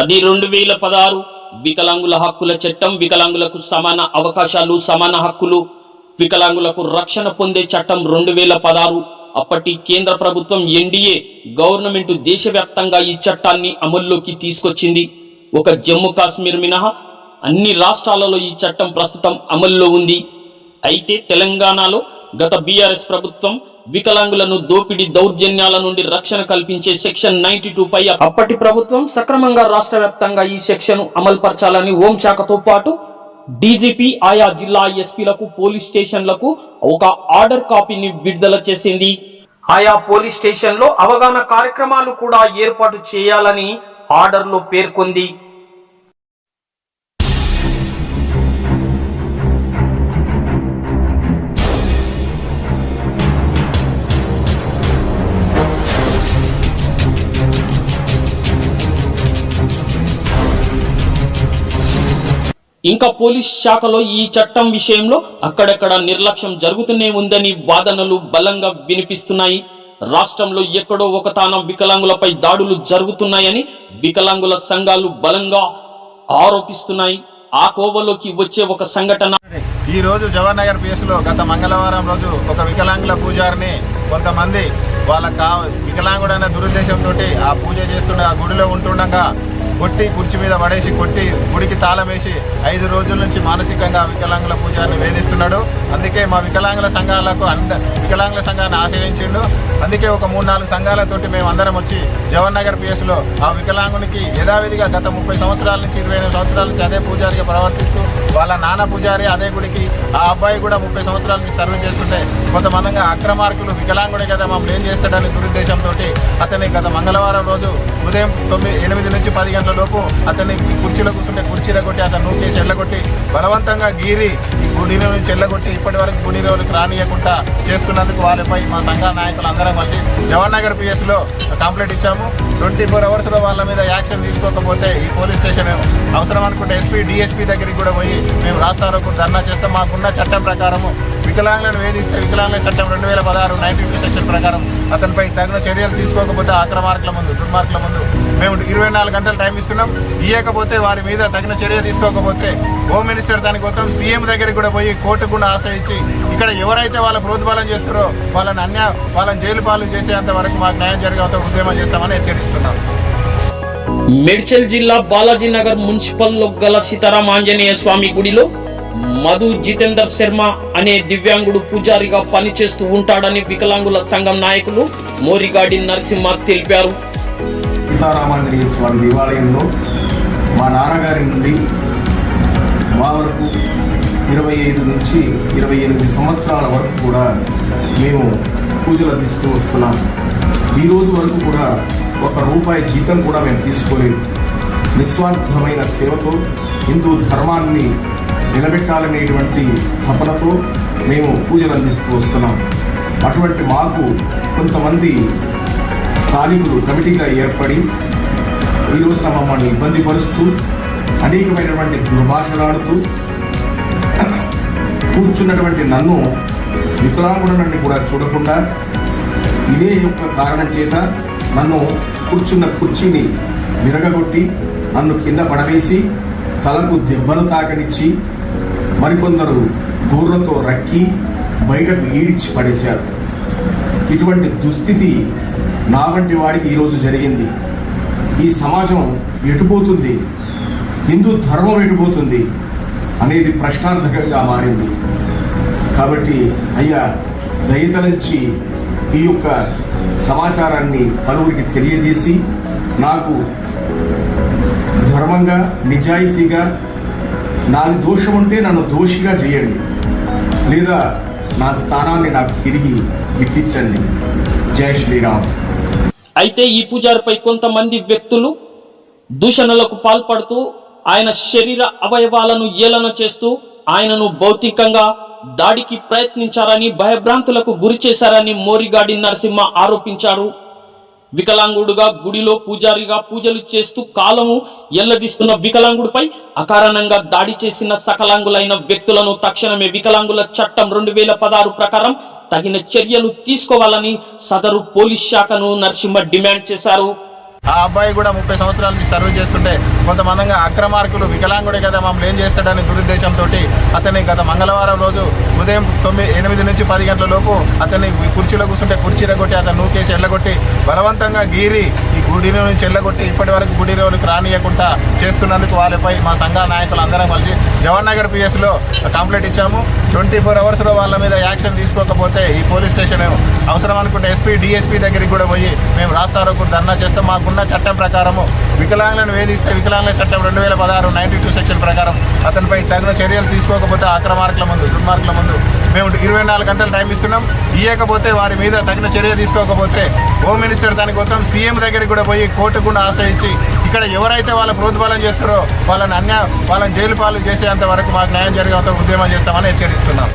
అది 2016 వికలాంగుల హక్కుల చట్టం, వికలాంగులకు సమాన అవకాశాలు, సమాన హక్కులు, వికలాంగులకు రక్షణ పొందే చట్టం 2016. అప్పటి కేంద్ర ప్రభుత్వం ఎన్డీఏ గవర్నమెంట్ దేశవ్యాప్తంగా ఈ చట్టాన్ని అమల్లోకి తీసుకొచ్చింది. ఒక జమ్మూ కాశ్మీర్ మినహా అన్ని రాష్ట్రాలలో ఈ చట్టం ప్రస్తుతం అమల్లో ఉంది. అయితే తెలంగాణలో గత బీఆర్ఎస్ ప్రభుత్వం వికలాంగులను దోపిడీ దౌర్జన్యాల నుండి రక్షణ కల్పించే సెక్షన్ 92 పై అప్పటి ప్రభుత్వం సక్రమంగా రాష్ట్ర వ్యాప్తంగా ఈ సెక్షన్ అమలుపరచాలని హోంశాఖతో పాటు డీజీపీ ఆయా జిల్లా ఎస్పీలకు, పోలీస్ స్టేషన్లకు ఒక ఆర్డర్ కాపీని విడుదల చేసింది. ఆయా పోలీస్ స్టేషన్లో అవగాహన కార్యక్రమాలు కూడా ఏర్పాటు చేయాలని ఆర్డర్లో పేర్కొంది. ఇంకా పోలీస్ శాఖలో ఈ చట్టం విషయంలో అక్కడక్కడ నిర్లక్ష్యం జరుగుతూనే ఉందని వాదనలు బలంగా వినిపిస్తున్నాయి. రాష్ట్రంలో ఎక్కడో ఒకతాన వికలాంగులపై దాడులు జరుగుతున్నాయని వికలాంగుల సంఘాలు బలంగా ఆరోపిస్తున్నాయి. ఆ కోవలోకి వచ్చే ఒక సంఘటన ఈ రోజు జవహర్ నగర్ పిఎస్ లో గత మంగళవారం రోజు ఒక వికలాంగుల పూజారిని కొంతమంది వాళ్ళ వికలాంగుడైన దురుద్దేశంతో ఆ పూజ చేస్తుండ ఆ గుడిలో ఉంటుండగా కొట్టి కుర్చీ మీద పడేసి కొట్టి గుడికి తాళం వేసి 5 రోజుల నుంచి మానసికంగా వికలాంగుల పూజారిని వేధిస్తున్నాడు. అందుకే మా వికలాంగుల సంఘాన్ని ఆశ్రయించిండు. అందుకే ఒక 3-4 సంఘాలతోటి మేము అందరం వచ్చి జవహర్ నగర్ పిఎస్లో ఆ వికలాంగునికి యథావిధిగా గత 30 సంవత్సరాల నుంచి 28 సంవత్సరాల నుంచి అదే పూజారిగా ప్రవర్తిస్తూ వాళ్ళ నాన్న పూజారి అదే గుడికి ఆ అబ్బాయి కూడా 30 సంవత్సరాల నుంచి సర్వీస్ చేస్తుంటే కొంతమందిగా అక్రమార్కులు వికలాంగుడే కదా మమ్మల్ని ఏం చేస్తాడని దురుద్దేశంతో అతన్ని గత మంగళవారం రోజు ఉదయం 8 నుంచి 10 గంటల లోపు అతన్ని కుర్చీలో కూర్చుంటే కుర్చీలో కొట్టి అతను నూకేసి చెల్లగొట్టి బలవంతంగా గీరి గుడిలో నుంచి చెల్లగొట్టి ఇప్పటి వరకు గుడిలోకి రానియకుండా చేస్తున్నందుకు వాళ్ళపై మా సంఘ నాయకులు అందరం కలిసి జవహర్ నగర్ పిఎస్లో కంప్లైంట్ ఇచ్చాము. 24 అవర్స్లో వాళ్ళ మీద యాక్షన్ తీసుకోకపోతే ఈ పోలీస్ స్టేషన్ అవసరం అనుకుంటే ఎస్పీ డిఎస్పీ దగ్గరికి కూడా పోయి మేము రాస్తారోకు ధర్నా చేస్తాం. మాకున్న చట్టం ప్రకారము వికలాంగులను వేధిస్తే వికలాంగుల చట్టం 2016 92 సెక్షన్ ప్రకారం అతనిపై తగిన చర్యలు తీసుకోకపోతే దుర్మార్గుల ముందు మేము 24 గంటలు టైం ఇస్తున్నాం. ఇవ్వకపోతే వారి మీద తగిన చర్య తీసుకోకపోతే హోమ్ మినిస్టర్ దానికి మొత్తం సీఎం దగ్గరికి కూడా పోయి కోర్టు కూడా ఆశ్రయించి ఇక్కడ ఎవరైతే వాళ్ళ ప్రోత్బలం చేస్తారో వాళ్ళని జైలు పాలు చేసేంత వరకు మాకు న్యాయం జరిగేంత ఉద్యమం చేస్తామని హెచ్చరిస్తున్నాం. మేడ్చల్ జిల్లా బాలాజీనగర్ మున్సిపల్లో గల సీతారాం ఆంజనేయ స్వామి గుడిలో మధు జితేందర్ శర్మ అనే దివ్యాంగుడు పూజారిగా పనిచేస్తూ ఉంటాడని వికలాంగుల సంఘం నాయకులు మోరిగాడి నరసింహ తెలిపారు. సీతారామాంజనేయ స్వామి దేవాలయంలో మా నాన్నగారి నుండి మా వరకు 25 నుంచి 28 సంవత్సరాల వరకు కూడా మేము పూజలు అందిస్తూ వస్తున్నాం. ఈ రోజు వరకు కూడా ₹1 జీతం కూడా మేము తీసుకోలేదు. నిస్వార్థమైన సేవతో హిందూ ధర్మాన్ని నిలబెట్టాలనేటువంటి తపనతో మేము పూజలు అందిస్తూ వస్తున్నాం. అటువంటి మాకు కొంతమంది స్థానికులు కమిటీగా ఏర్పడి ఈ రోజున మమ్మల్ని ఇబ్బంది పరుస్తూ అనేకమైనటువంటి దుర్భాషలాడుతూ కూర్చున్నటువంటి నన్ను వికలాంగుడనని కూడా చూడకుండా ఇదే యొక్క కారణం చేత నన్ను కూర్చున్న కుర్చీని విరగగొట్టి నన్ను కింద పడవేసి తలకు దెబ్బలు తాకనిచ్చి మరికొందరు గోర్లతో రక్కి బయటకు ఈడ్చి పడేశారు. ఇటువంటి దుస్థితి నా వంటి వాడికి ఈరోజు జరిగింది. ఈ సమాజం ఎటుపోతుంది, హిందూ ధర్మం ఎటుపోతుంది అనేది ప్రశ్నార్థకంగా మారింది. కాబట్టి అయ్యా దయతలంచి ఈ యొక్క సమాచారాన్ని పలువురికి తెలియజేసి నాకు ధర్మంగా నిజాయితీగా నాది దోషం ఉంటే నన్ను దోషిగా చేయండి, లేదా నా స్థానాన్ని నాకు తిరిగి ఇప్పించండి. జై శ్రీరామ్. అయితే ఈ పూజారిపై కొంతమంది వ్యక్తులు దూషణలకు పాల్పడుతూ ఆయన శరీర అవయవాలను ఏలన చేస్తూ ఆయనను భౌతికంగా దాడికి ప్రయత్నించారని, భయభ్రాంతులకు గురి చేశారని మోరిగాడి నరసింహ ఆరోపించారు. వికలాంగుడుగా గుడిలో పూజారిగా పూజలు చేస్తూ కాలము ఎల్లదీస్తున్న వికలాంగుడిపై అకారణంగా దాడి చేసిన సకలాంగులైన వ్యక్తులను తక్షణమే వికలాంగుల చట్టం 2016 ప్రకారం తగిన చర్యలు తీసుకోవాలని సదరు పోలీస్ శాఖను నరసింహ డిమాండ్ చేశారు. ఆ అబ్బాయి కూడా 30 సంవత్సరాల నుంచి సర్వీస్ చేస్తుంటే కొంతమందిగా అక్రమార్కులు వికలాంగుడే కదా మమ్మల్ని ఏం చేస్తాడని దురుద్దేశంతో అతన్ని గత మంగళవారం రోజు ఉదయం 8 నుంచి 10 గంటల లోపు అతన్ని కుర్చీలో కూర్చుంటే కుర్చీలో కొట్టి అతను నూకేసి ఎల్లగొట్టి బలవంతంగా గీరి ఈ గుడిలో నుంచి ఎల్లగొట్టి ఇప్పటి వరకు గుడిలోనికి రానియకుండా చేస్తున్నందుకు వాళ్ళపై మా సంఘ నాయకులు అందరం కలిసి జవహర్ నగర్ పిఎస్లో కంప్లైంట్ ఇచ్చాము. 24 అవర్స్లో వాళ్ళ మీద యాక్షన్ తీసుకోకపోతే ఈ పోలీస్ స్టేషన్ అవసరం అనుకుంటే ఎస్పీ డిఎస్పీ దగ్గరికి కూడా పోయి మేము రాస్తారోకు ధర్నా చేస్తాం. మాకున్న చట్టం ప్రకారము వికలాంగులను వేధిస్తే వికలాంగుల చట్టం 2016 92 సెక్షన్ ప్రకారం అతనిపై తగిన చర్యలు తీసుకోకపోతే అక్రమార్కుల ముందు దుర్మార్గుల ముందు మేము 24 గంటలు టైం ఇస్తున్నాం. ఇవ్వకపోతే వారి మీద తగిన చర్య తీసుకోకపోతే హోమ్ మినిస్టర్ దానికి మొత్తం సీఎం దగ్గరికి కూడా పోయి కోర్టు కూడా ఆశ్రయించి ఇక్కడ ఎవరైతే వాళ్ళ ప్రోత్బలం చేస్తారో వాళ్ళని జైలు పాలు చేసేంత వరకు మాకు న్యాయం జరిగేంత ఉద్యమం చేస్తామని హెచ్చరిస్తున్నాం.